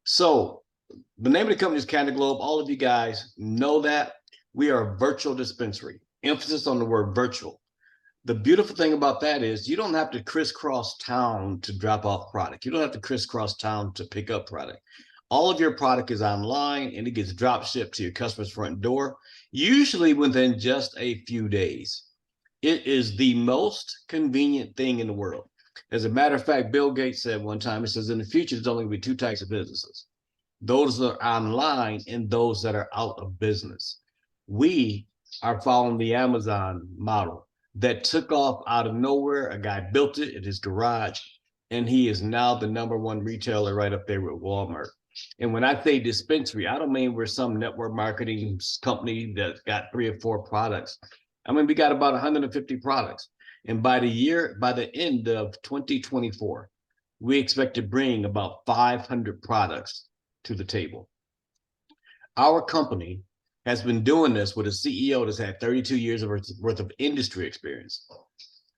So the name of the company is Canada Globe. All of you guys know that we are a virtual dispensary. Emphasis on the word virtual. The beautiful thing about that is you don't have to crisscross town to drop off product. You don't have to crisscross town to pick up product. All of your product is online and it gets drop shipped to your customer's front door, usually within just a few days. It is the most convenient thing in the world. As a matter of fact, Bill Gates said one time, he says, in the future, there's only going to be two types of businesses: those that are online and those that are out of business. We are following the Amazon model that took off out of nowhere. A guy built it in his garage, and he is now the #1 retailer right up there with Walmart. And when I say dispensary, I don't mean we're some network marketing company that's got 3 or 4 products. I mean, we got about 150 products. And by the end of 2024, we expect to bring about 500 products to the table. Our company has been doing this with a CEO that's had 32 years worth of industry experience.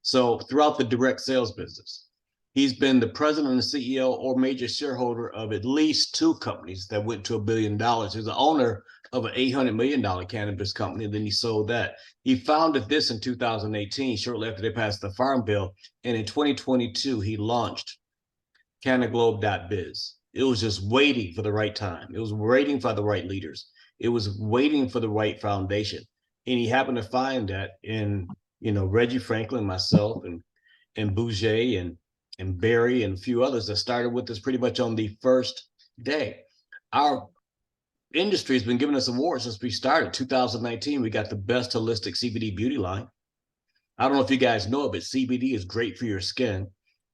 So throughout the direct sales business, he's been the president and the CEO or major shareholder of at least 2 companies that went to $1 billion. He's the owner of an $800 million cannabis company, and then he sold that. He founded this in 2018, shortly after they passed the Farm Bill, and in 2022, he launched CanadaGlobe.biz. It was just waiting for the right time. It was waiting for the right leaders. It was waiting for the right foundation. And he happened to find that in, Reggie Franklin, myself, and Bouger and Barry and a few others that started with us pretty much on the first day. Our industry has been giving us awards since we started. 2019, we got the best holistic CBD beauty line. I don't know if you guys know it, but CBD is great for your skin.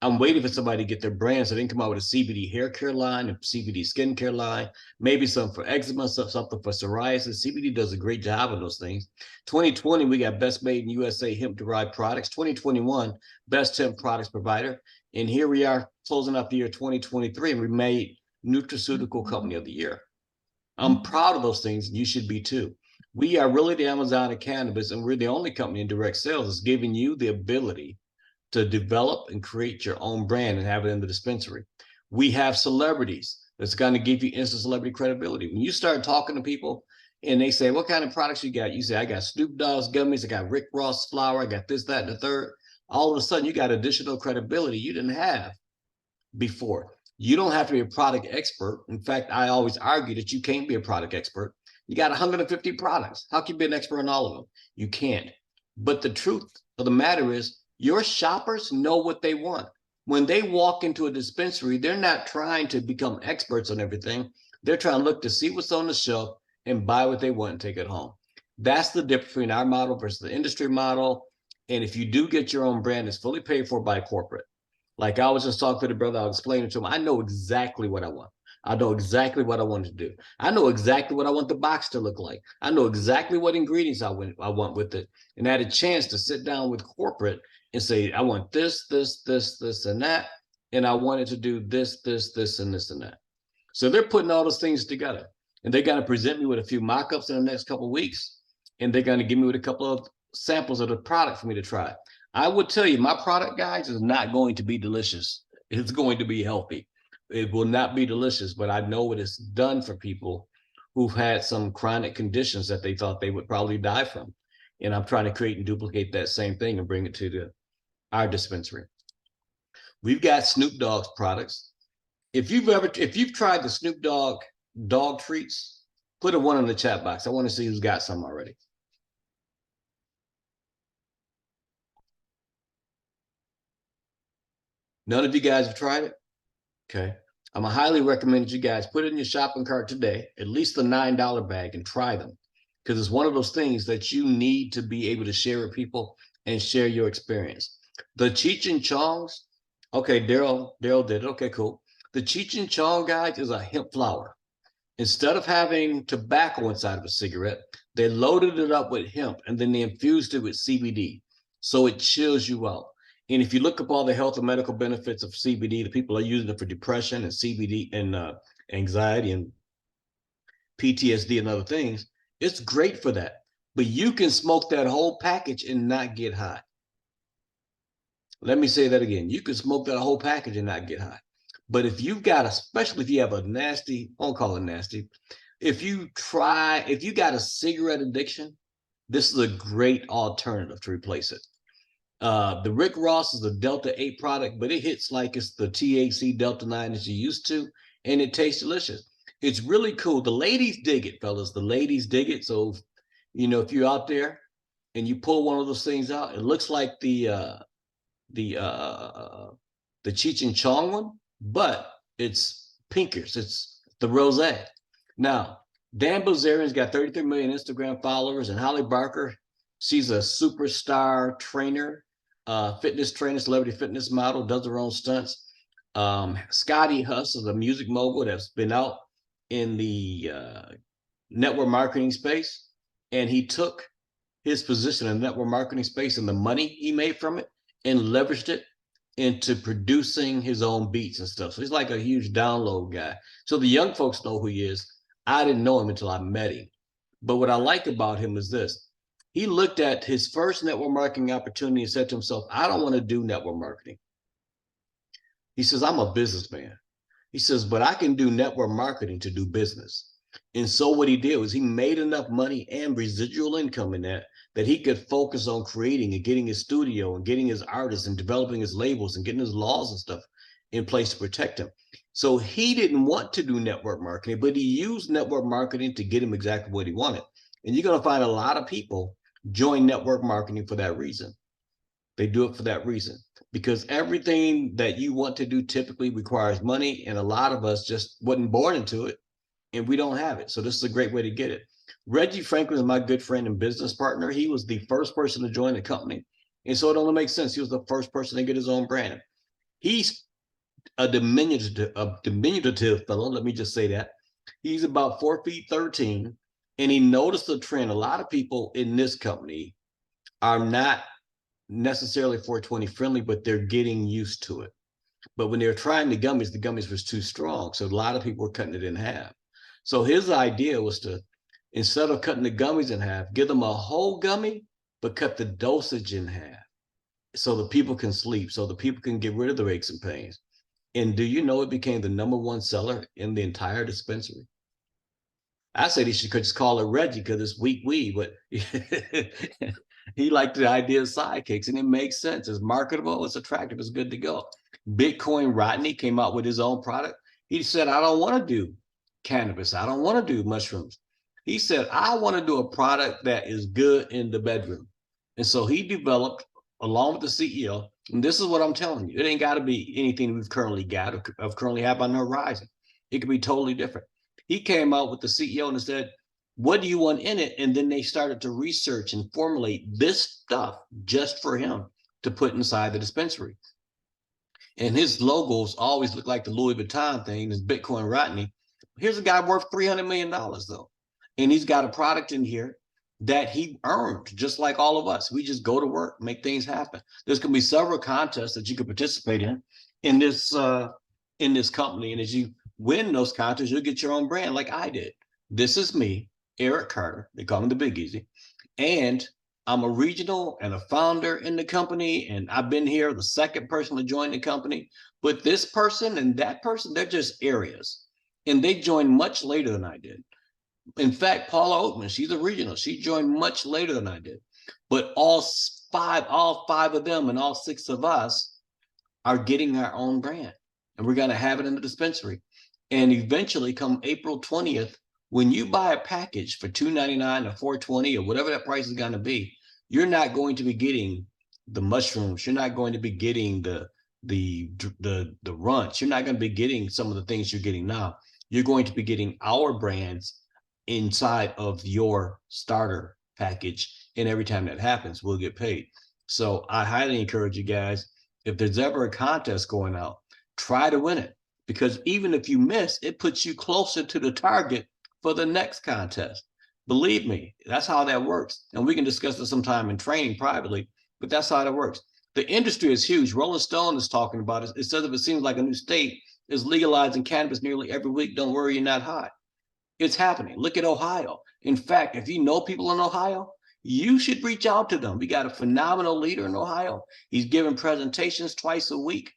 I'm waiting for somebody to get their brand so they can come out with a CBD hair care line, a CBD skincare line, maybe something for eczema, something for psoriasis. CBD does a great job of those things. 2020, we got Best Made in USA hemp-derived products. 2021, Best Hemp Products Provider. And here we are closing out the year 2023, and we made Nutraceutical Company of the Year. I'm proud of those things, and you should be too. We are really the Amazon of cannabis, and we're the only company in direct sales that's giving you the ability to develop and create your own brand and have it in the dispensary. We have celebrities that's going to give you instant celebrity credibility. When you start talking to people and they say, what kind of products you got? You say, I got Snoop Dogg's gummies, I got Rick Ross flour, I got this, that, and the third. All of a sudden, you got additional credibility you didn't have before. You don't have to be a product expert. In fact, I always argue that you can't be a product expert. You got 150 products. How can you be an expert on all of them? You can't. But the truth of the matter is, your shoppers know what they want. When they walk into a dispensary, they're not trying to become experts on everything. They're trying to look to see what's on the shelf and buy what they want and take it home. That's the difference between our model versus the industry model. And if you do get your own brand, it's fully paid for by corporate. Like I was just talking to the brother, I was explaining to him, I know exactly what I want. I know exactly what I want to do. I know exactly what I want the box to look like. I know exactly what ingredients I want with it. And I had a chance to sit down with corporate and say, I want this, and that. And I wanted to do this, and this, and that. So they're putting all those things together. And they're going to present me with a few mock-ups in the next couple of weeks. And they're going to give me with a couple of samples of the product for me to try. I would tell you, my product, guys, is not going to be delicious. It's going to be healthy. It will not be delicious, but I know what it's done for people who've had some chronic conditions that they thought they would probably die from. And I'm trying to create and duplicate that same thing and bring it to our dispensary. We've got Snoop Dogg's products. If you've tried the Snoop Dogg dog treats, put a 1 in the chat box. I want to see who's got some already. None of you guys have tried it? Okay. I'm gonna highly recommend you guys put it in your shopping cart today, at least the $9 bag, and try them. Because it's one of those things that you need to be able to share with people and share your experience. The Cheech and Chongs, okay, Daryl did it. Okay, cool. The Cheech and Chong, guys, is a hemp flower. Instead of having tobacco inside of a cigarette, they loaded it up with hemp and then they infused it with CBD. So it chills you out. And if you look up all the health and medical benefits of CBD, the people are using it for depression and CBD and anxiety and PTSD and other things. It's great for that. But you can smoke that whole package and not get high. Let me say that again. You can smoke that whole package and not get high. But if you've got, especially if you have a nasty, I won't call it nasty, if you got a cigarette addiction, this is a great alternative to replace it. The Rick Ross is a Delta 8 product, but it hits like it's the THC Delta 9 that you used to, and it tastes delicious. It's really cool. The ladies dig it, fellas. The ladies dig it. So, if you're out there and you pull one of those things out, it looks like the Cheech and Chong one, but it's pinkish. It's the rose. Now, Dan Bilzerian's got 33 million Instagram followers, and Holly Barker, she's a superstar trainer, fitness trainer, celebrity fitness model, does her own stunts. Scotty Huss is a music mogul that's been out in the network marketing space, and he took his position in the network marketing space and the money he made from it and leveraged it into producing his own beats and stuff. So he's like a huge download guy. So the young folks know who he is. I didn't know him until I met him. But what I like about him is this. He looked at his first network marketing opportunity and said to himself, I don't want to do network marketing. He says, I'm a businessman. He says, but I can do network marketing to do business. And so what he did was he made enough money and residual income in that he could focus on creating and getting his studio and getting his artists and developing his labels and getting his laws and stuff in place to protect him. So he didn't want to do network marketing, but he used network marketing to get him exactly what he wanted. And you're going to find a lot of people join network marketing for that reason. They do it for that reason, because everything that you want to do typically requires money, and a lot of us just wasn't born into it, and we don't have it. So this is a great way to get it. Reggie Franklin is my good friend and business partner. He was the first person to join the company, and so it only makes sense. He was the first person to get his own brand. He's a diminutive fellow. Let me just say that. He's about 4'13", and he noticed the trend. A lot of people in this company are not necessarily 420 friendly, but they're getting used to it. But when they were trying the gummies was too strong. So a lot of people were cutting it in half. So his idea was to, instead of cutting the gummies in half, give them a whole gummy, but cut the dosage in half so the people can sleep, so the people can get rid of the aches and pains. And do you know it became the #1 seller in the entire dispensary? I said he should just call it Reggie because it's weak weed, but he liked the idea of sidekicks, and it makes sense. It's marketable, it's attractive, it's good to go. Bitcoin Rodney came out with his own product. He said, I don't want to do cannabis. I don't want to do mushrooms. He said, I want to do a product that is good in the bedroom. And so he developed, along with the CEO, and this is what I'm telling you, it ain't got to be anything we've currently got or currently have on the horizon. It could be totally different. He came out with the CEO and said, what do you want in it? And then they started to research and formulate this stuff just for him to put inside the dispensary. And his logos always look like the Louis Vuitton thing, this Bitcoin Rodney. Here's a guy worth $300 million though. And he's got a product in here that he earned, just like all of us. We just go to work, make things happen. There's going to be several contests that you can participate in this company. And as you win those contests, you'll get your own brand like I did. This is me, Eric Carter. They call me the Big Easy. And I'm a regional and a founder in the company. And I've been here, the second person to join the company. But this person and that person, they're just areas. And they joined much later than I did. In fact, Paula Oatman, she's a regional. She joined much later than I did. But all five of them and all 6 of us are getting our own brand. And we're going to have it in the dispensary. And eventually, come April 20th, when you buy a package for $2.99 or $4.20 or whatever that price is going to be, you're not going to be getting the mushrooms. You're not going to be getting the runts. You're not going to be getting some of the things you're getting now. You're going to be getting our brands inside of your starter package. And every time that happens, we'll get paid. So I highly encourage you guys, if there's ever a contest going out, try to win it. Because even if you miss, it puts you closer to the target for the next contest. Believe me, that's how that works. And we can discuss this sometime in training privately, but that's how that works. The industry is huge. Rolling Stone is talking about it. It says if it seems like a new state is legalizing cannabis nearly every week, don't worry, you're not hot. It's happening. Look at Ohio. In fact, if you know people in Ohio, you should reach out to them. We got a phenomenal leader in Ohio. He's giving presentations twice a week.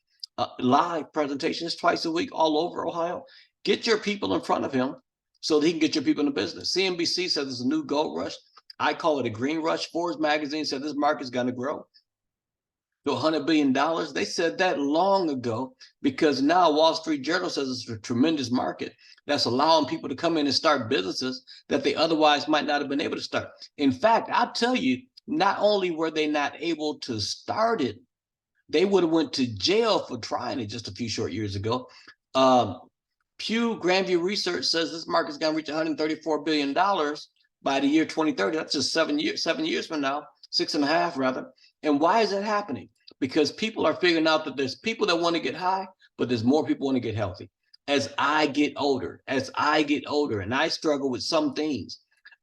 live presentations twice a week all over Ohio. Get your people in front of him so that he can get your people in the business. CNBC says there's a new gold rush. I call it a green rush. Forbes magazine said this market's going to grow to $100 billion. They said that long ago because now Wall Street Journal says it's a tremendous market that's allowing people to come in and start businesses that they otherwise might not have been able to start. In fact, I'll tell you, not only were they not able to start it, they would have went to jail for trying it just a few short years ago. Pew Grandview Research says this market's going to reach $134 billion by the year 2030. That's just 7 years from now, 6.5 rather. And why is that happening? Because people are figuring out that there's people that want to get high, but there's more people want to get healthy. As I get older, and I struggle with some things,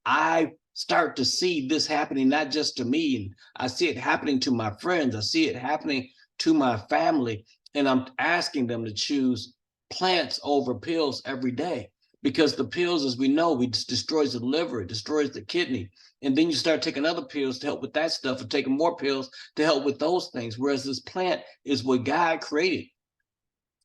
I start to see this happening, not just to me, and I see it happening to my friends. I see it happening to my family, and I'm asking them to choose plants over pills every day, because the pills, as we know, it destroys the liver, it destroys the kidney, and then you start taking other pills to help with that stuff, and taking more pills to help with those things, whereas this plant is what God created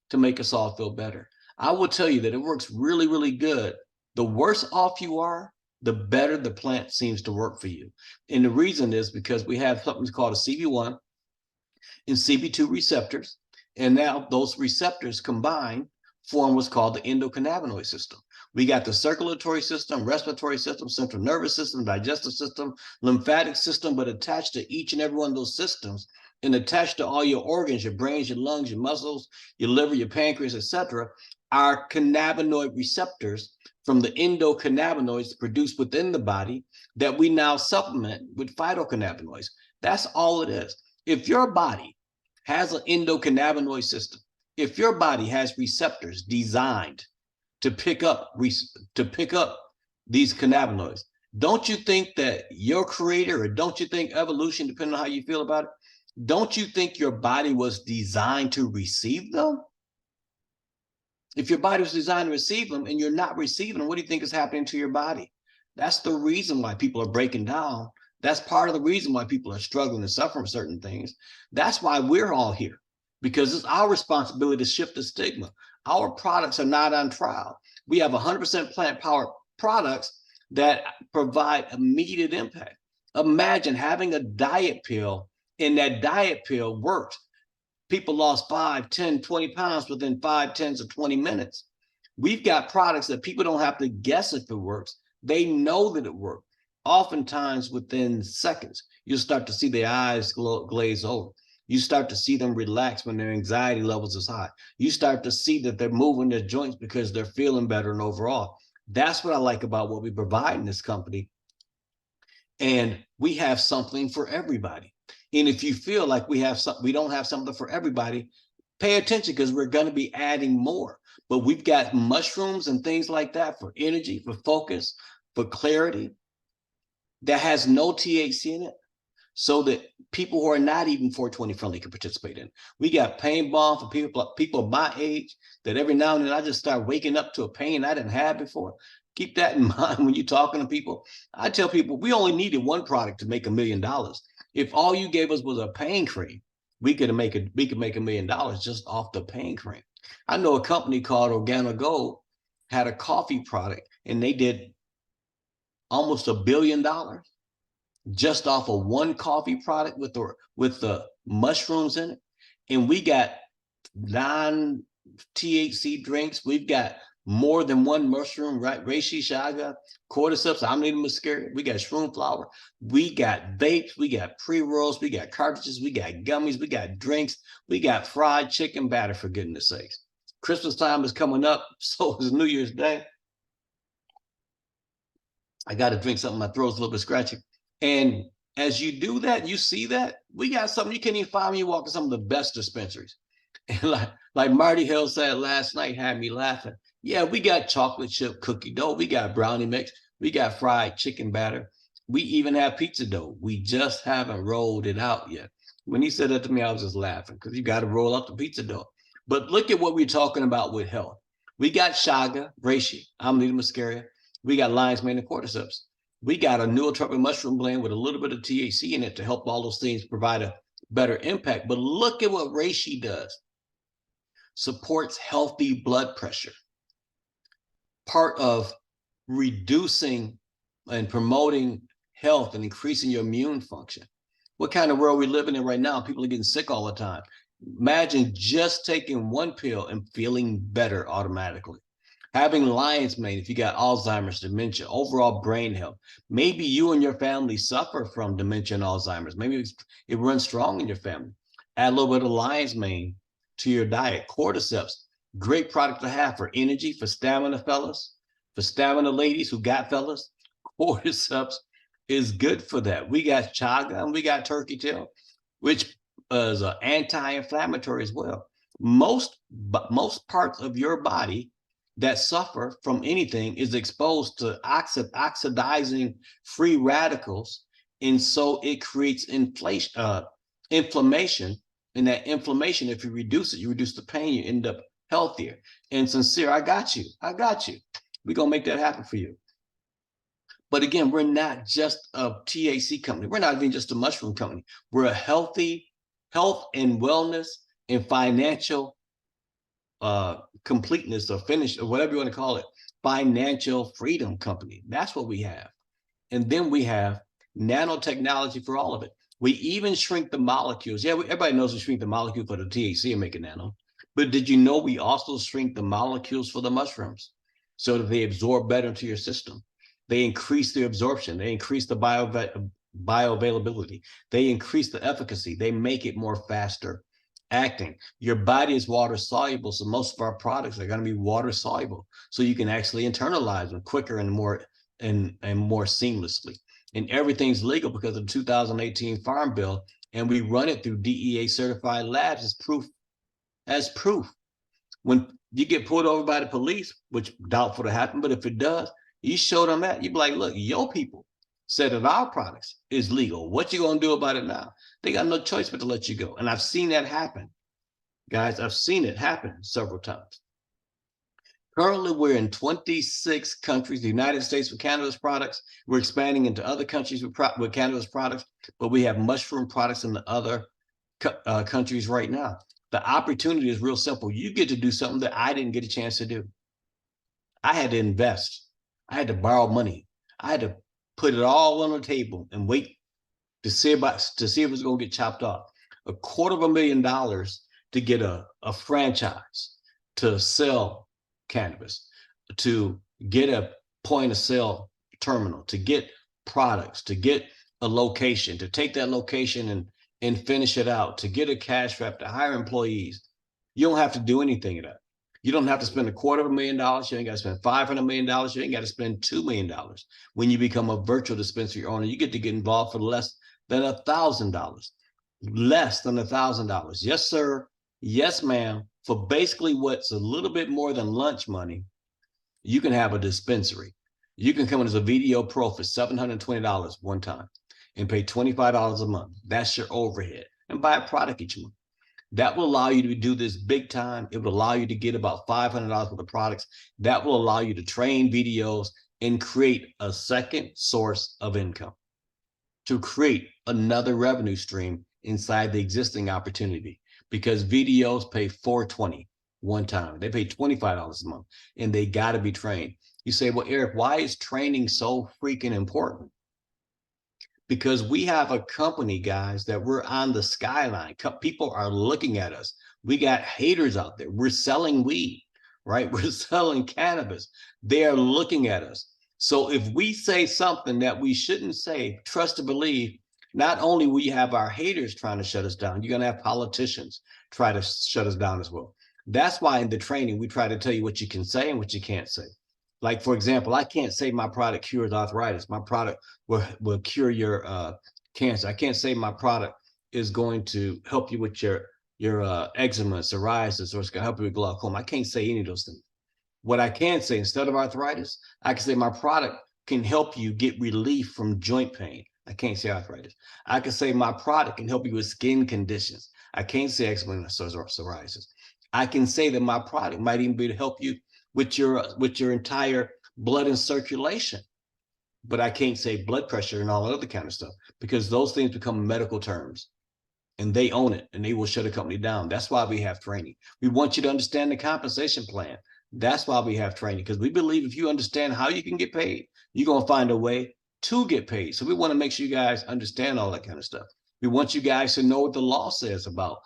to make us all feel better. I will tell you that it works really, really good. The worse off you are, the better the plant seems to work for you. And the reason is because we have something called a CB1 and CB2 receptors. And now those receptors combine form what's called the endocannabinoid system. We got the circulatory system, respiratory system, central nervous system, digestive system, lymphatic system, but attached to each and every one of those systems and attached to all your organs, your brains, your lungs, your muscles, your liver, your pancreas, etc., are cannabinoid receptors from the endocannabinoids produced within the body that we now supplement with phytocannabinoids. That's all it is. If your body has an endocannabinoid system, if your body has receptors designed to pick up these cannabinoids, don't you think that your creator, or don't you think evolution, depending on how you feel about it, don't you think your body was designed to receive them? If your body was designed to receive them and you're not receiving them, what do you think is happening to your body? That's the reason why people are breaking down. That's part of the reason why people are struggling and suffering from certain things. That's why we're all here, because it's our responsibility to shift the stigma. Our products are not on trial. We have 100% plant-powered products that provide immediate impact. Imagine having a diet pill, and that diet pill works. People lost 5, 10, 20 pounds within 5, 10 to 20 minutes. We've got products that people don't have to guess if it works. They know that it works. Oftentimes within seconds, you'll start to see their eyes glaze over. You start to see them relax when their anxiety levels is high. You start to see that they're moving their joints because they're feeling better and overall. That's what I like about what we provide in this company. And we have something for everybody. And if you feel like we don't have something for everybody, pay attention, because we're going to be adding more. But we've got mushrooms and things like that for energy, for focus, for clarity, that has no THC in it, so that people who are not even 420 friendly can participate in it. We got pain balm for people my age that every now and then I just start waking up to a pain I didn't have before. Keep that in mind when you're talking to people. I tell people we only needed one product to make $1 million. If all you gave us was a pain cream, we could make $1 million just off the pain cream. I know a company called Organo Gold had a coffee product, and they did almost $1 billion just off of one coffee product with the mushrooms in it. And we got non-THC drinks. We've got more than one mushroom, right? Reishi, Chaga, cordyceps, Amanita muscaria. We got shroom flower. We got vapes. We got pre-rolls. We got cartridges. We got gummies. We got drinks. We got fried chicken batter, for goodness sakes. Christmas time is coming up. So is New Year's Day. I got to drink something. My throat's a little bit scratchy. And as you do that, you see that we got something you can't even find when you walk in some of the best dispensaries. And like Marty Hill said last night, had me laughing. Yeah, we got chocolate chip cookie dough. We got brownie mix. We got fried chicken batter. We even have pizza dough. We just haven't rolled it out yet. When he said that to me, I was just laughing, because you got to roll up the pizza dough. But look at what we're talking about with health. We got Chaga, reishi, Amanita muscaria. We got lion's mane and cordyceps. We got a nootropic mushroom blend with a little bit of THC in it to help all those things provide a better impact. But look at what reishi does. supports healthy blood pressure. Part of reducing and promoting health and increasing your immune function. What kind of world are we living in right now? People are getting sick all the time. Imagine just taking one pill and feeling better automatically. Having lion's mane, if you got Alzheimer's, dementia, overall brain health. Maybe you and your family suffer from dementia and Alzheimer's. Maybe it runs strong in your family. Add a little bit of lion's mane to your diet. Cordyceps, great product to have for energy, for stamina, fellas, for stamina ladies who got fellas. Cordyceps is good for that. We got chaga and we got turkey tail, which is anti-inflammatory as well. Most parts of your body that suffer from anything is exposed to oxidizing free radicals, and so it creates inflammation. And that inflammation, if you reduce it, you reduce the pain, you end up healthier. And Sincere, I got you. We're gonna make that happen for you. But again, we're not just a THC company. We're not even just a mushroom company. We're a healthy health and wellness and financial completeness or finish or whatever you want to call it, financial freedom company. That's what we have. And then we have nanotechnology for all of it. We even shrink the molecules. Yeah, everybody knows we shrink the molecule for the THC and make a nano. But did you know we also shrink the molecules for the mushrooms so that they absorb better into your system? They increase the absorption. They increase the bioavailability. They increase the efficacy. They make it more faster acting. Your body is water soluble, so most of our products are going to be water soluble, so you can actually internalize them quicker and more seamlessly. And everything's legal because of the 2018 Farm Bill, and we run it through DEA certified labs as proof. When you get pulled over by the police, which doubtful to happen, but if it does, you show them that, you be like, look, your people said that our products is legal. What you gonna do about it now? They got no choice but to let you go. And I've seen that happen. Guys, I've seen it happen several times. Currently, we're in 26 countries, the United States with cannabis products. We're expanding into other countries with cannabis products, but we have mushroom products in the other countries right now. The opportunity is real simple. You get to do something that I didn't get a chance to do. I had to invest. I had to borrow money. I had to put it all on the table and wait to see if it was going to get chopped off. $250,000 to get a franchise to sell cannabis, to get a point of sale terminal, to get products, to get a location, to take that location and finish it out, to get a cash rep, to hire employees. You don't have to do anything of that. You don't have to spend $250,000. You ain't got to spend $500 million. You ain't got to spend $2 million. When you become a virtual dispensary owner, you get to get involved for less than $1,000. Less than $1,000. Yes, sir. Yes, ma'am. For basically what's a little bit more than lunch money, you can have a dispensary. You can come in as a VDO Pro for $720 one time and pay $25 a month. That's your overhead, and buy a product each month. That will allow you to do this big time. It will allow you to get about $500 worth of products. That will allow you to train VDOs and create a second source of income, to create another revenue stream inside the existing opportunity, because VDOs pay $420 one time. They pay $25 a month, and they got to be trained. You say, well, Eric, why is training so freaking important? Because we have a company, guys, that we're on the skyline. People are looking at us. We got haters out there. We're selling weed, right? We're selling cannabis. They are looking at us. So if we say something that we shouldn't say, trust to believe, not only will you have our haters trying to shut us down, you're going to have politicians try to shut us down as well. That's why in the training, we try to tell you what you can say and what you can't say. Like, for example, I can't say my product cures arthritis. My product will cure your cancer. I can't say my product is going to help you with your eczema, psoriasis, or it's going to help you with glaucoma. I can't say any of those things. What I can say, instead of arthritis, I can say my product can help you get relief from joint pain. I can't say arthritis. I can say my product can help you with skin conditions. I can't say eczema or psoriasis. I can say that my product might even be to help you with your entire blood and circulation. But I can't say blood pressure and all that other kind of stuff, because those things become medical terms. and they own it, and they will shut a company down. That's why we have training. We want you to understand the compensation plan. That's why we have training, because we believe if you understand how you can get paid, you're going to find a way to get paid. So we want to make sure you guys understand all that kind of stuff. We want you guys to know what the law says about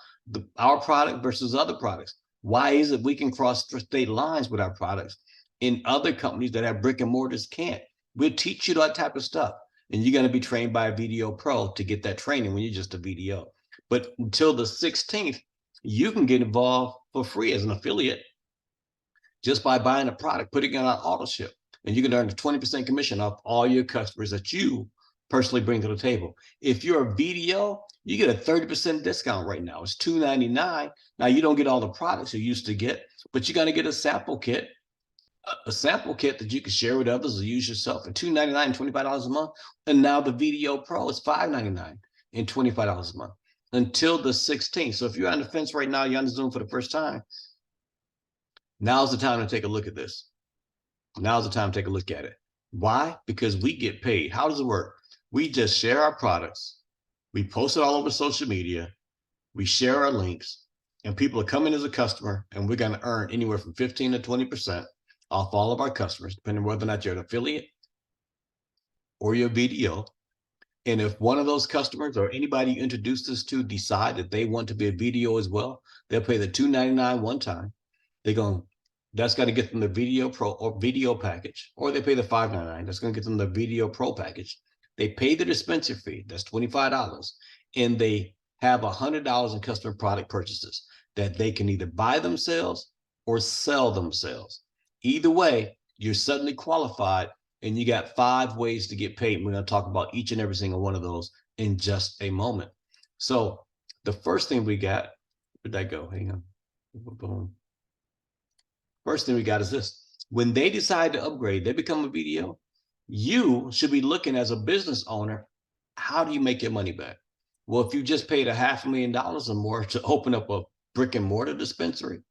our product versus other products. Why is it we can cross state lines with our products and other companies that have brick and mortars can't? We'll teach you that type of stuff. And you're going to be trained by a VDO pro to get that training when you're just a VDO. But until the 16th, you can get involved for free as an affiliate just by buying a product, putting it on auto ship. And you can earn a 20% commission off all your customers that you personally bring to the table. If you're a VDO, you get a 30% discount right now. It's $299. Now, you don't get all the products you used to get, but you're going to get a sample kit that you can share with others or use yourself. And $299, $25 a month. And now the VDO Pro is $599 and $25 a month until the 16th. So if you're on the fence right now, you're on Zoom for the first time, now's the time to take a look at this. Now's the time to take a look at it. Why? Because we get paid. How does it work? We just share our products. We post it all over social media. We share our links, and people are coming as a customer, and we're going to earn anywhere from 15 to 20% off all of our customers, depending on whether or not you're an affiliate or you're a VDO. And if one of those customers or anybody you introduce this to decide that they want to be a VDO as well, they'll pay the $299 one time. That's got to get them the VDO Pro or VDO package, or they pay the $599. That's going to get them the VDO Pro package. They pay the dispensary fee. That's $25. And they have $100 in customer product purchases that they can either buy themselves or sell themselves. Either way, you're suddenly qualified, and you got 5 ways to get paid. We're going to talk about each and every single one of those in just a moment. So the first thing we got, where'd that go? Hang on. Boom. First thing we got is this. When they decide to upgrade, they become a VDO, you should be looking as a business owner, how do you make your money back? Well, if you just paid $500,000 or more to open up a brick and mortar dispensary,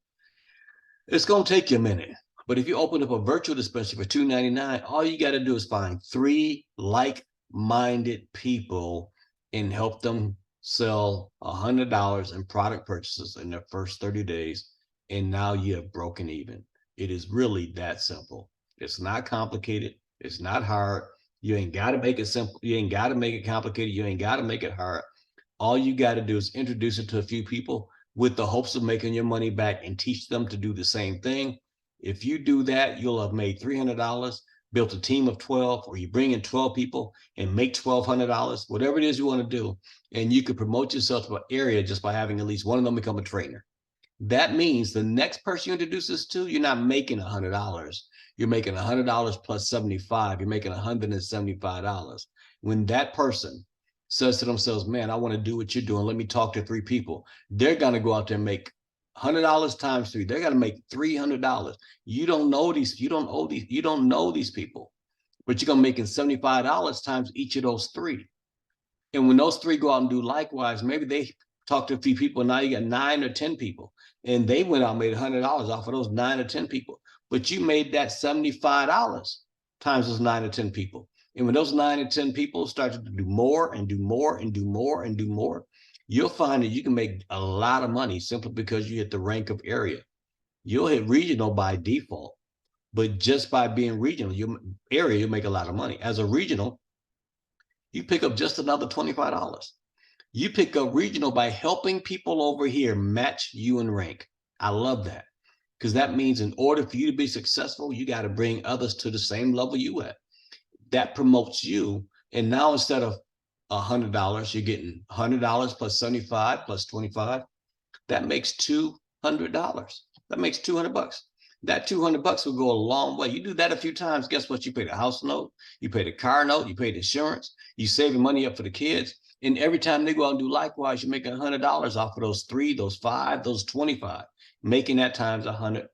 it's going to take you a minute. But if you open up a virtual dispensary for $299, all you got to do is find 3 like-minded people and help them sell $100 in product purchases in their first 30 days. And now you have broken even. It is really that simple. It's not complicated. It's not hard. You ain't got to make it simple. You ain't got to make it complicated. You ain't got to make it hard. All you got to do is introduce it to a few people with the hopes of making your money back and teach them to do the same thing. If you do that, you'll have made $300, built a team of 12, or you bring in 12 people and make $1,200, whatever it is you want to do. And you could promote yourself to an area just by having at least one of them become a trainer. That means the next person you introduce this to, you're not making $100. You're making $100 plus 75. You're making $175. When that person says to themselves, man, I want to do what you're doing, let me talk to 3 people, they're going to go out there and make $100 times 3. They're going to make $300. You don't know these people, but you're going to be making $75 times each of those 3. And when those 3 go out and do likewise, maybe they talk to a few people, and now you got 9 or 10 people, and they went out and made $100 off of those 9 or 10 people. But you made that $75 times those 9 or 10 people. And when those 9 or 10 people start to do more and do more and do more and do more, you'll find that you can make a lot of money simply because you hit the rank of area. You'll hit regional by default, but just by being regional, you'll make a lot of money. As a regional, you pick up just another $25. You pick up regional by helping people over here match you in rank. I love that, because that means in order for you to be successful, you got to bring others to the same level you at. That promotes you. And now instead of $100, you're getting $100 plus 75 plus 25. That makes $200. That makes $200. That $200 will go a long way. You do that a few times, guess what? You pay the house note, you pay the car note, you pay the insurance, you save your money up for the kids. And every time they go out and do likewise, you're making $100 off of those 3, those 5, those 25, making that times $100.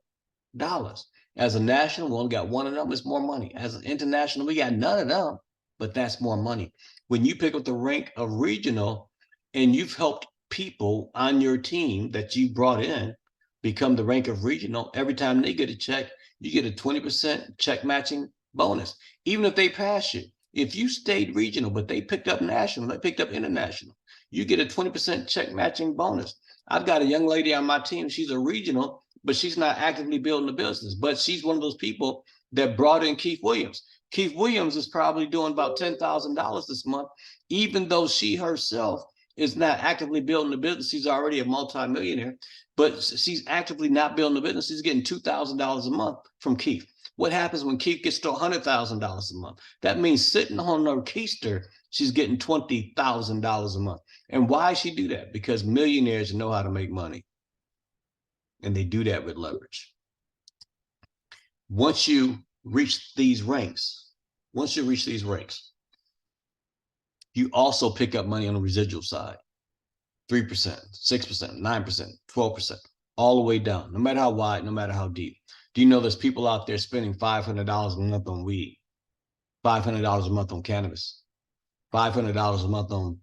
As a national, we only got one of them, it's more money. As an international, we got none of them, but that's more money. When you pick up the rank of regional and you've helped people on your team that you brought in become the rank of regional, every time they get a check, you get a 20% check matching bonus, even if they pass you. If you stayed regional, but they picked up national, they picked up international, you get a 20% check matching bonus. I've got a young lady on my team. She's a regional, but she's not actively building a business. But she's one of those people that brought in Keith Williams. Keith Williams is probably doing about $10,000 this month, even though she herself is not actively building a business. She's already a multimillionaire, but she's actively not building a business. She's getting $2,000 a month from Keith. What happens when Keith gets to $100,000 a month? That means sitting on her keister, she's getting $20,000 a month. And why she do that? Because millionaires know how to make money. And they do that with leverage. Once you reach these ranks, you also pick up money on the residual side. 3%, 6%, 9%, 12%, all the way down, no matter how wide, no matter how deep. Do you know there's people out there spending $500 a month on weed, $500 a month on cannabis, $500 a month on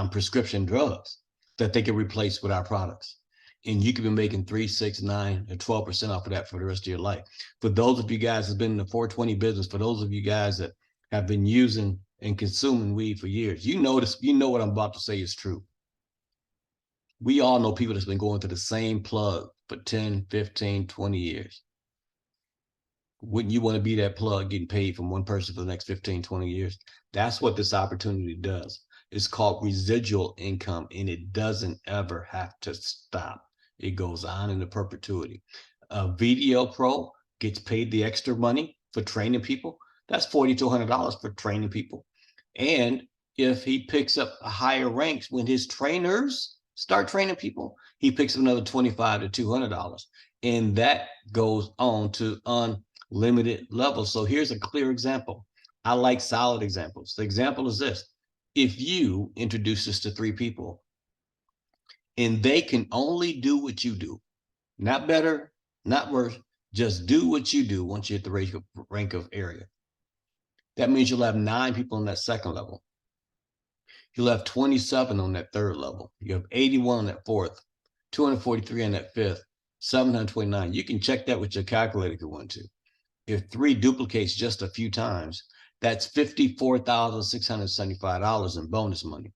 prescription drugs that they can replace with our products? And you could be making 3, 6, 9, or 12% off of that for the rest of your life. For those of you guys who've been in the 420 business, for those of you guys that have been using and consuming weed for years, you know what I'm about to say is true. We all know people that's been going to the same plug for 10, 15, 20 years. Wouldn't you want to be that plug getting paid from one person for the next 15, 20 years? That's what this opportunity does. It's called residual income, and it doesn't ever have to stop. It goes on into perpetuity. A VDO Pro gets paid the extra money for training people. That's $40 to $100 for training people. And if he picks up a higher ranks when his trainers start training people, he picks up another $25 to $200. And that goes on to unlimited levels. So here's a clear example. I like solid examples. The example is this. If you introduce this to 3 people and they can only do what you do, not better, not worse, just do what you do once you hit the rank of area. That means you'll have 9 people on that second level. You'll have 27 on that third level. You have 81 on that fourth, 243 on that fifth, 729. You can check that with your calculator if you want to. If 3 duplicates just a few times, that's $54,675 in bonus money.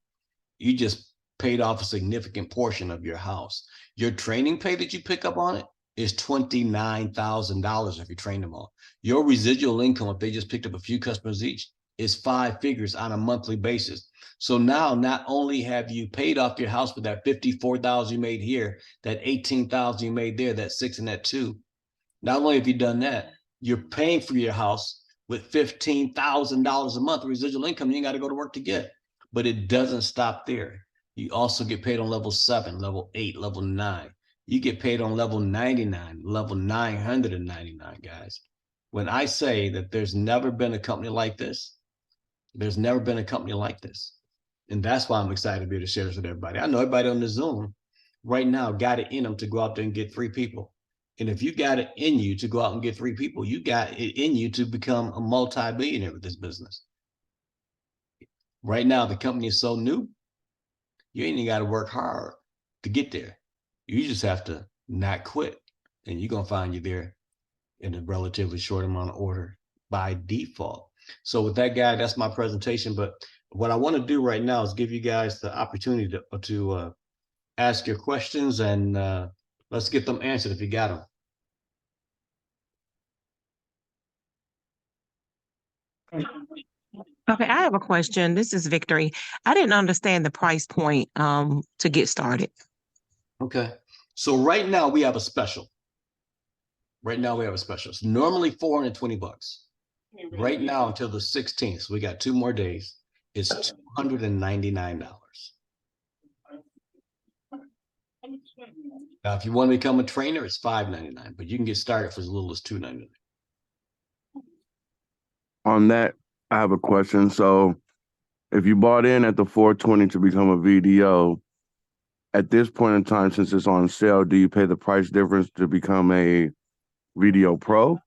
You just paid off a significant portion of your house. Your training pay that you pick up on it is $29,000 if you train them all. Your residual income, if they just picked up a few customers each, is 5 figures on a monthly basis. So now not only have you paid off your house with that $54,000 you made here, that $18,000 you made there, that 6 and that 2, not only have you done that, you're paying for your house with $15,000 a month residual income you ain't got to go to work to get. But it doesn't stop there. You also get paid on level 7, level 8, level 9. You get paid on level 99, level 999, guys. When I say that there's never been a company like this, there's never been a company like this. And that's why I'm excited to be able to share this with everybody. I know everybody on the Zoom right now got it in them to go out there and get 3 people. And if you got it in you to go out and get 3 people, you got it in you to become a multi-billionaire with this business. Right now, the company is so new, you ain't even got to work hard to get there. You just have to not quit. And you're going to find you there in a relatively short amount of order by default. So with that, guy, that's my presentation. But what I want to do right now is give you guys the opportunity to ask your questions, and let's get them answered if you got them. Okay, I have a question. This is Victory. I didn't understand the price point to get started. Okay. So right now we have a special. It's normally $420. Right now until the 16th, so we got 2 more days, it's $299. Now, if you want to become a trainer, it's $599, but you can get started for as little as $299. On that, I have a question. So if you bought in at the 420 to become a VDO, at this point in time, since it's on sale, do you pay the price difference to become a VDO Pro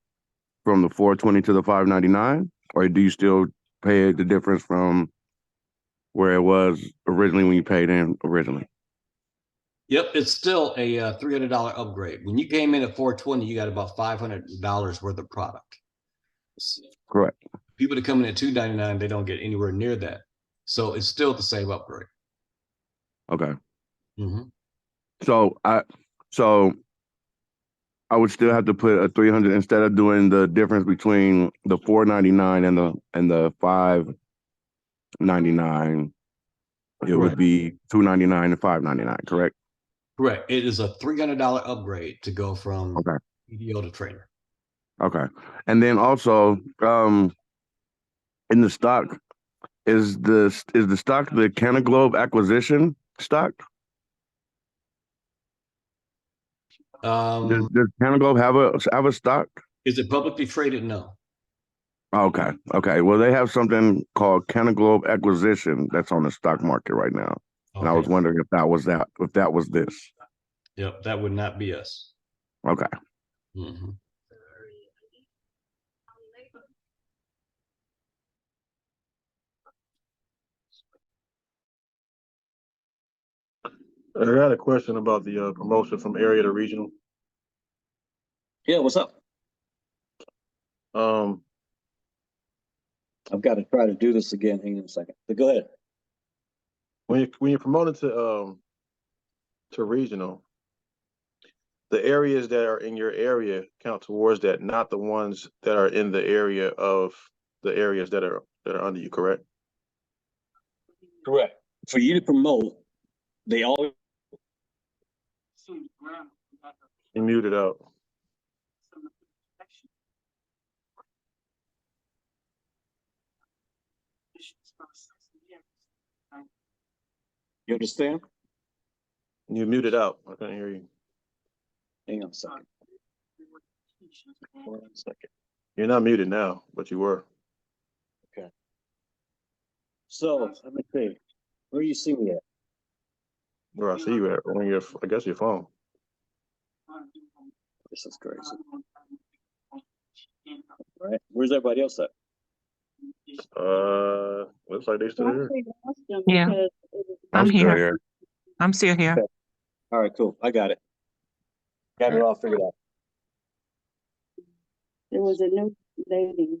from the 420 to the 599? Or do you still pay the difference from where it was originally when you paid in originally? Yep, it's still a $300 upgrade. When you came in at 420, you got about $500 worth of product. Correct. People that come in at $299, they don't get anywhere near that. So it's still the same upgrade. Okay. Mhm. So I would still have to put a 300 instead of doing the difference between the 499 and the 599. It would Correct. be 299 and 599, correct? Correct. It is a $300 upgrade to go from Okay. BDO to trainer. Okay. And then also, in the stock, is the stock the Canaglobe acquisition stock? Does Canaglobe have a stock? Is it publicly traded? No. Okay. Okay. Well, they have something called Canaglobe acquisition that's on the stock market right now. And I was Okay. wondering if that was this. Yep. That would not be us. Okay. Mhm. I got a question about the promotion from area to regional. Yeah, what's up? Um, I've got to try to do this again. Hang on a second. But go ahead. when you're promoted to regional, the areas that are in your area count towards that, not the ones that are in the area of the areas that are under you, correct? Correct. For you to promote, they all You muted out. you understand? You muted out. I couldn't hear you. Hang on a second. Hold on a second. You're not muted now, but you were. So let me see. Where you see me at? Where I see you at on your, I guess your phone. This is crazy. All right. Where's everybody else at? Looks like they still here. Yeah, I'm still here. here. I'm still here. Okay. All right, cool. I got it. Got it all figured out. There was a new lady.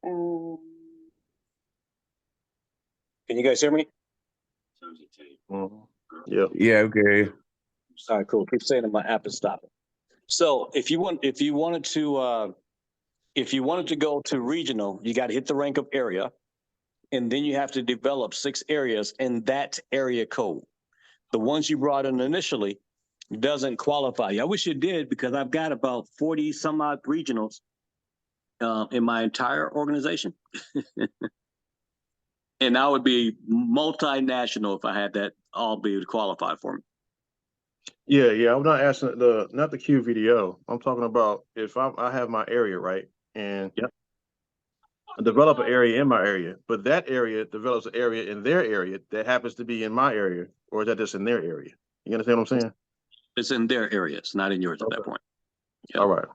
Um, Can you guys hear me? Mhm. Yeah. Yeah, okay. All right, cool. Keep saying that my app is stopping. So if you wanted to go to regional, you got to hit the rank of area, and then you have to develop 6 areas in that area code. The ones you brought in initially doesn't qualify. I wish it did, because I've got about 40 some odd regionals in my entire organization. And I would be multinational if I had that all be qualified for me. Yeah. I'm not asking not the QVDO. I'm talking about if I have my area, right? And Yep. I develop an area in my area, but that area develops an area in their area that happens to be in my area, or is that just in their area? You understand what I'm saying? It's in their areas, not in yours at that Okay. point. Yep. All right.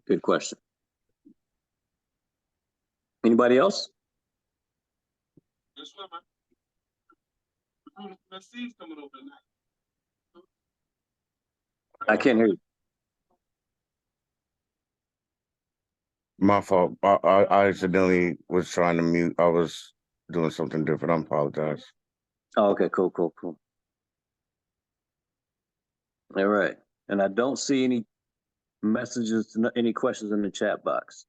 Good question. Anybody else? I can't hear you. My fault. I accidentally was trying to mute. I was doing something different. I apologize. Oh, okay, cool. All right. And I don't see any messages, any questions in the chat box.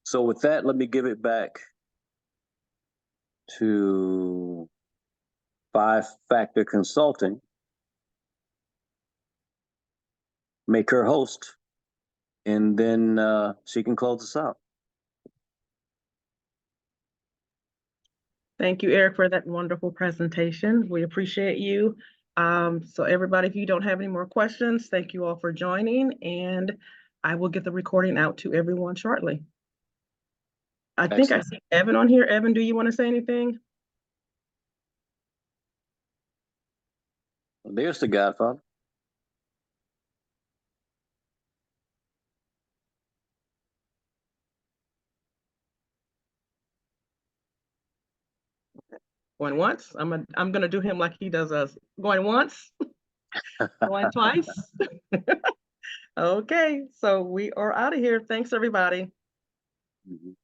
So with that, let me give it back to 5 Factor Consulting. Make her host, and then she can close us out. Thank you, Eric, for that wonderful presentation. We appreciate you. So everybody, if you don't have any more questions, thank you all for joining, and I will get the recording out to everyone shortly. I think I see Evan on here. Evan, do you want to say anything? There's the Godfather. Going once? I'm gonna do him like he does us. Going once? Going twice? Okay, so we are out of here. Thanks, everybody. Mhm.